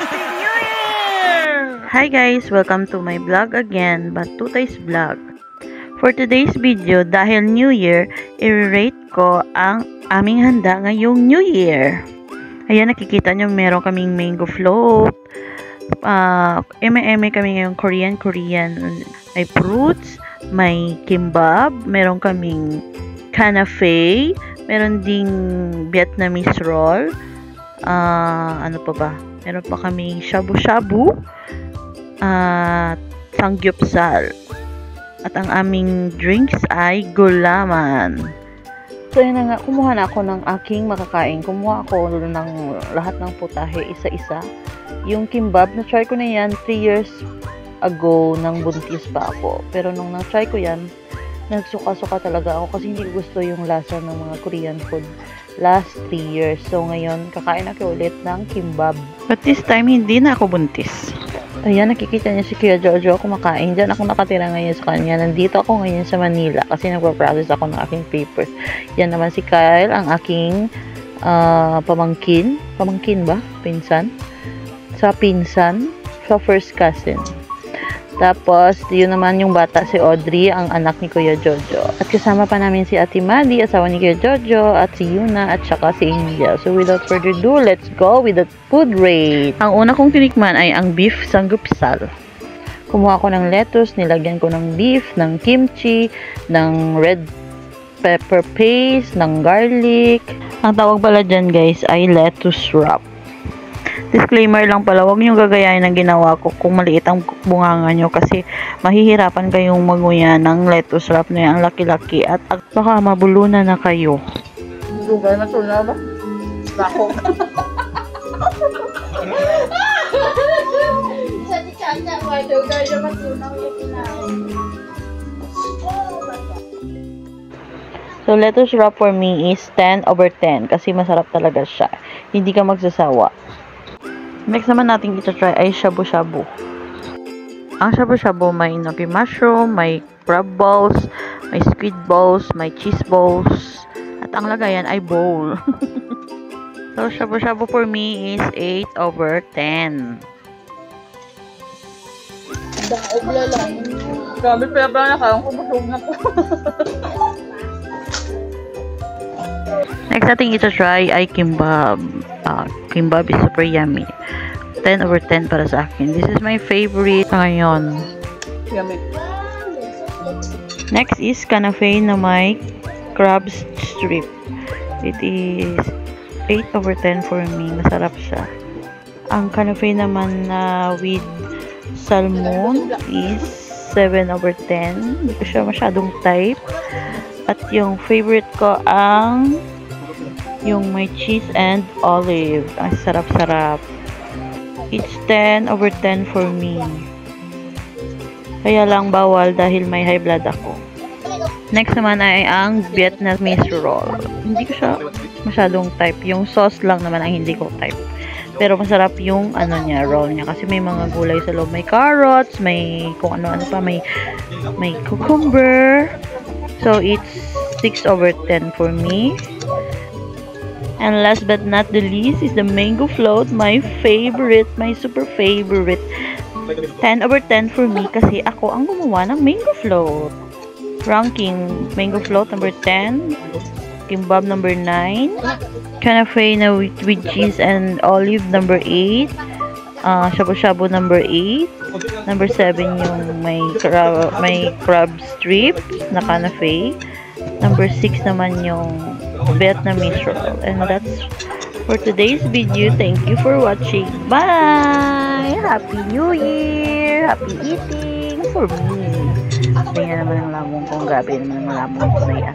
Happy New Year! Hi guys! Welcome to my vlog again, but Tutay's vlog. For today's video, dahil New Year, i-rate ko ang aming handa ngayong New Year. Ayan, nakikita nyo, meron kaming mango float. Eme kami ngayong Korean. May fruits, may kimbap, meron kaming kanafe, meron ding Vietnamese roll. Ano pa ba? Meron pa kami shabu-shabu at samgyeopsal. At ang aming drinks ay gulaman. So yun na nga, kumuha na ako ng aking makakain. Kumuha ako ng lahat ng putahe, isa-isa. Yung kimbap, na-try ko na yan 3 years ago nang buntis pa ako. Pero nung na-try ko yan, nagsuka-suka talaga ako kasi hindi ko gusto yung lasa ng mga Korean food last 3 years. So ngayon, kakain ako ulit ng kimbap. But this time, hindi na ako buntis. Ayan, nakikita niya si Kuya Jojo kumakain. Diyan ako nakatira ngayon sa kanya. Nandito ako ngayon sa Manila kasi nagpa-process ako ng aking papers. Yan naman si Kyle, ang aking pamangkin. Pamangkin ba? Pinsan? Sa first cousin. Tapos, yun naman yung bata, si Audrey, ang anak ni Kuya Jojo. At kasama pa namin si Ate Maddie, asawa ni Kuya Jojo, at si Yuna, at saka si Angel. So, without further ado, let's go with the food rate. Ang una kong tinikman ay ang beef samgyeopsal. Kumuha ko ng lettuce, nilagyan ko ng beef, ng kimchi, ng red pepper paste, ng garlic. Ang tawag pala dyan, guys, ay lettuce wrap. Disclaimer lang pala, huwag nyo gagayahin ng ginawa ko kung maliit ang bunganga nyo kasi mahihirapan kayong maguya ng lettuce wrap na yan, ang laki-laki at baka mabulunan na kayo. Lugay na ito na ba? Lako. Sa di kanya, why lugay na matunaw yung kinain. So, lettuce wrap for me is 10/10 kasi masarap talaga siya. Hindi ka magsasawa. Next naman natin ito-try ay shabu-shabu. Ang shabu-shabu may inoki mushroom, may crab balls, may squid balls, may cheese balls, at ang lagayan ay bowl. So, shabu-shabu for me is 8/10. Daog lang. Grabe pala na kayong kubusog na ko. Next natin ito-try ay kimbap. Kimbap is super yummy. 10/10 para sa akin. This is my favorite ngayon. Yummy. Next is kanafe na may crab strip. It is 8/10 for me. Masarap siya. Ang kanafe naman na with salmon is 7/10. Hindi ko siya masyadong type. At yung favorite ko ang yung may cheese and olive. Ang sarap-sarap. It's 10/10 for me. Kaya lang bawal dahil may high blood ako. Next naman ay ang Vietnamese roll. Hindi ko siya masyadong type. Yung sauce lang naman ang hindi ko type. Pero masarap yung ano niya, roll niya. Kasi may mga gulay sa loob. May carrots, may kung ano-ano pa. May cucumber. So, it's 6/10 for me. And last but not the least is the mango float, my favorite, my super favorite. 10/10 for me kasi ako ang gumawa ng mango float. Ranking, mango float number 10, kimbap number 9, kanafe na with cheese and olive number 8, shabu-shabu number 8, number 7 yung may crab strip na kanafe, number 6 naman yung Vietnamese roll. And that's for today's video. Thank you for watching. Bye! Happy New Year! Happy eating for me. Tingnan naman ang lamong ko. Grabe naman ang lamong ko na yan.